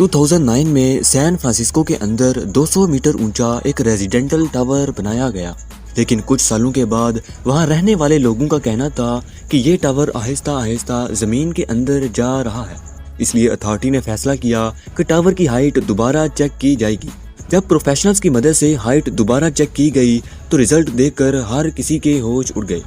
2009 میں San Francisco کے اندر 200 metre اونچا ایک ریزیڈنٹل ٹاور بنایا گیا، لیکن کچھ سالوں کے بعد وہاں رہنے والے لوگوں کا کہنا تھا کہ یہ ٹاور آہستہ آہستہ زمین کے اندر جا رہا ہے۔ اس لیے اتھارٹی نے فیصلہ کیا کہ ٹاور کی ہائٹ دوبارہ چیک کی جائے گی۔ جب پروفیشنلز کی مدد سے ہائٹ دوبارہ چیک کی گئی تو رزلٹ دیکھ کر ہر کسی کے ہوش اڑ گئے۔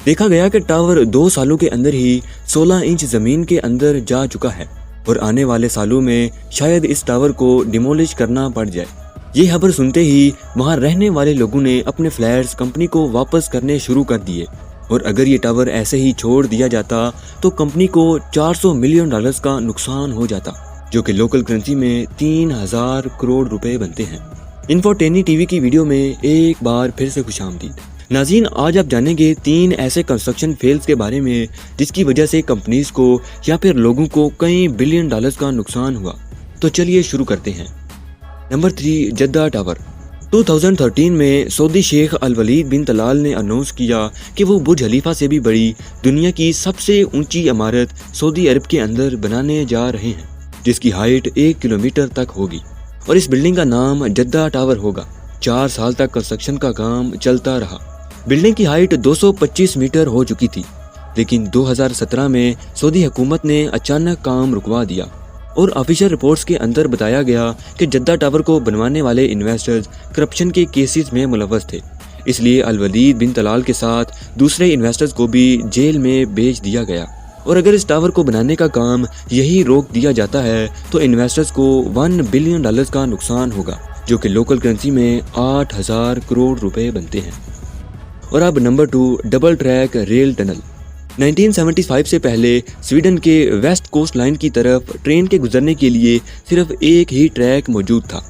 دیکھا گیا کہ ٹاور 2 سالوں کے اندر ہی 16 انچ زمین کے اندر جا چکا ہے اور آنے والے سالوں میں شاید اس ٹاور کو ڈیمولش کرنا پڑ جائے۔ یہ خبر سنتے ہی وہاں رہنے والے لوگوں نے اپنے فلیٹس کمپنی کو واپس کرنے شروع کر دیے، اور اگر یہ ٹاور ایسے ہی چھوڑ دیا جاتا تو کمپنی کو $400 ملین کا نقصان ہو جاتا، جو کہ لوکل کرنسی میں 3000 کروڑ روپے بنتے ہیں۔ انفوٹینی ٹی وی کی ویڈیو میں ایک بار پھر سے خوش آمدید۔ ناظرین، آج آپ جانیں گے 3 ایسے کنسٹرکشن فیلز کے بارے میں جس کی وجہ سے کمپنیز کو یا پھر لوگوں کو کئی بلین ڈالرز کا نقصان ہوا۔ تو چلیے شروع کرتے ہیں۔ Number 3، Jeddah tower. 2013 میں سعودی شیخ الولید بن طلال نے اناؤنس کیا کہ وہ برج خلیفہ سے بھی بڑی دنیا کی سب سے اونچی عمارت سعودی عرب کے اندر بنانے جا رہے ہیں، جس کی ہائٹ 1 کلومیٹر تک ہوگی، اور اس بلڈنگ کا نام جدہ ٹاور ہوگا۔ 4 سال تک کنسٹرکشن کا کام چلتا رہا۔ بلڈنگ کی ہائٹ 225 میٹر ہو چکی تھی، لیکن 2017 میں سعودی حکومت نے اچانک کام رکوا دیا، اور آفیشل رپورٹس کے اندر بتایا گیا کہ جدہ ٹاور کو بنوانے والے انویسٹرز کرپشن کے کیسز میں ملوث تھے، اس لیے الولید بن طلال کے ساتھ دوسرے انویسٹرز کو بھی جیل میں بھیج دیا گیا۔ اور اگر اس ٹاور کو بنانے کا کام یہی روک دیا جاتا ہے تو انویسٹرز کو $1 بلین کا نقصان ہوگا، جو کہ لوکل کرنسی میں 8000 کروڑ روپے بنتے ہیں۔ اور اب number 2، double track rail tunnel. 1975 سے پہلے سویڈن کے ویسٹ کوسٹ لائن کی طرف ٹرین کے گزرنے کے لیے صرف ایک ہی ٹریک موجود تھا۔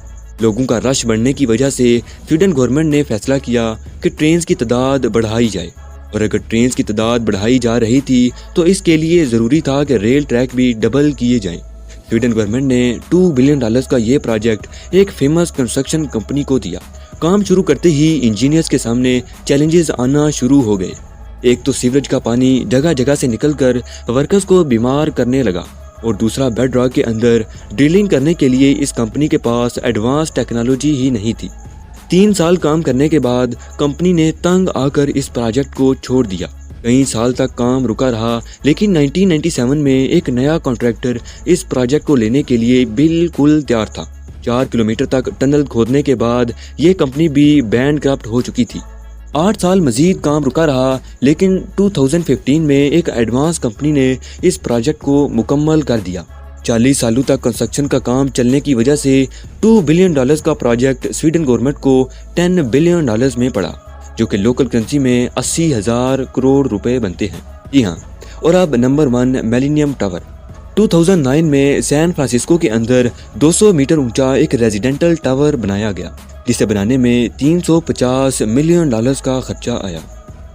لوگوں کا رش بڑھنے کی وجہ سے سویڈن گورنمنٹ نے فیصلہ کیا کہ ٹرینز کی تعداد بڑھائی جائے، اور اگر ٹرینز کی تعداد بڑھائی جا رہی تھی تو اس کے لیے ضروری تھا کہ ریل ٹریک بھی ڈبل کیے جائیں۔ سویڈن گورنمنٹ نے $2 بلین کا یہ پروجیکٹ ایک فیمس کنسٹرکشن کمپنی کو دیا۔ کام شروع کرتے ہی انجینئرز کے سامنے چیلنجز آنا شروع ہو گئے۔ ایک تو سیوریج کا پانی جگہ جگہ سے نکل کر ورکرز کو بیمار کرنے لگا، اور دوسرا بیڈ راک کے اندر ڈرلنگ کرنے کے لیے اس کمپنی کے پاس ایڈوانس ٹیکنالوجی ہی نہیں تھی۔ 3 سال کام کرنے کے بعد کمپنی نے تنگ آ کر اس پروجیکٹ کو چھوڑ دیا۔ کئی سال تک کام رکا رہا، لیکن 1997 میں ایک نیا کانٹریکٹر اس پروجیکٹ کو لینے کے لیے بالکل تیار تھا۔ 4 کلومیٹر تک ٹنل کھودنے کے بعد یہ کمپنی بھی بینکرپٹ ہو چکی تھی۔ 8 سال مزید کام رکا رہا، لیکن 2015 میں ایک ایڈوانس کمپنی نے اس پروجیکٹ کو مکمل کر دیا۔ 40 سالوں تک کنسٹرکشن کا کام چلنے کی وجہ سے $2 بلین کا پروجیکٹ سویڈن گورنمنٹ کو $10 بلین میں پڑا، جو کہ لوکل کرنسی میں 80,000 کروڑ روپے بنتے ہیں۔ جی ہاں۔ اور اب نمبر 1، میلینیم ٹاور۔ 2009 میں سین فرانسسکو کے اندر 200 میٹر اونچا ایک ریزیڈنٹل ٹاور بنایا گیا، جسے بنانے میں $350 ملین کا خرچہ آیا۔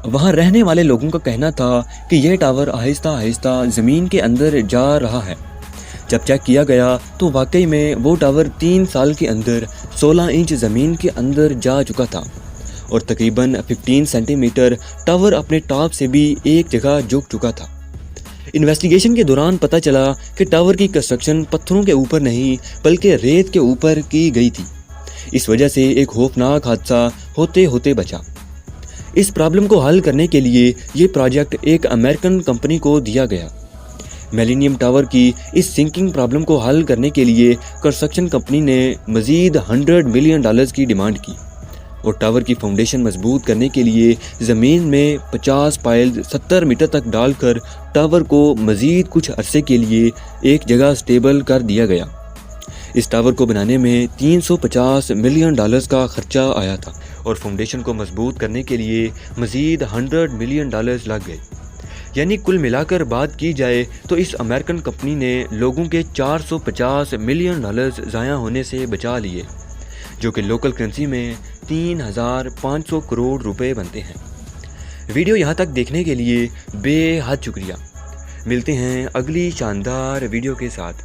وہاں رہنے والے لوگوں کا کہنا تھا کہ یہ ٹاور آہستہ آہستہ زمین کے اندر جا رہا ہے۔ جب چیک کیا گیا تو واقعی میں وہ ٹاور 3 سال کے اندر 16 انچ زمین کے اندر جا چکا تھا، اور تقریباً 15 سینٹی میٹر ٹاور اپنے ٹاپ سے بھی ایک جگہ جھک چکا تھا۔ انویسٹیگیشن کے دوران پتہ چلا کہ ٹاور کی کنسٹرکشن پتھروں کے اوپر نہیں بلکہ ریت کے اوپر کی گئی تھی۔ اس وجہ سے ایک خوفناک حادثہ ہوتے ہوتے بچا۔ اس پرابلم کو حل کرنے کے لیے یہ پروجیکٹ ایک امریکن کمپنی کو دیا گیا۔ میلینیم ٹاور کی اس سنکنگ پرابلم کو حل کرنے کے لیے کنسٹرکشن کمپنی نے مزید $100 ملین کی ڈیمانڈ کی، اور ٹاور کی فاؤنڈیشن مضبوط کرنے کے لیے زمین میں 50 پائلز 70 میٹر تک ڈال کر ٹاور کو مزید کچھ عرصے کے لیے ایک جگہ سٹیبل کر دیا گیا۔ اس ٹاور کو بنانے میں $350 ملین کا خرچہ آیا تھا، اور فاؤنڈیشن کو مضبوط کرنے کے لیے مزید $100 ملین لگ گئے۔ یعنی کل ملا کر بات کی جائے تو اس امریکن کمپنی نے لوگوں کے $450 ملین ضائع ہونے سے بچا لیے، جو کہ لوکل کرنسی میں 3500 کروڑ روپے بنتے ہیں۔ ویڈیو یہاں تک دیکھنے کے لیے بے حد شکریہ۔ ملتے ہیں اگلی شاندار ویڈیو کے ساتھ۔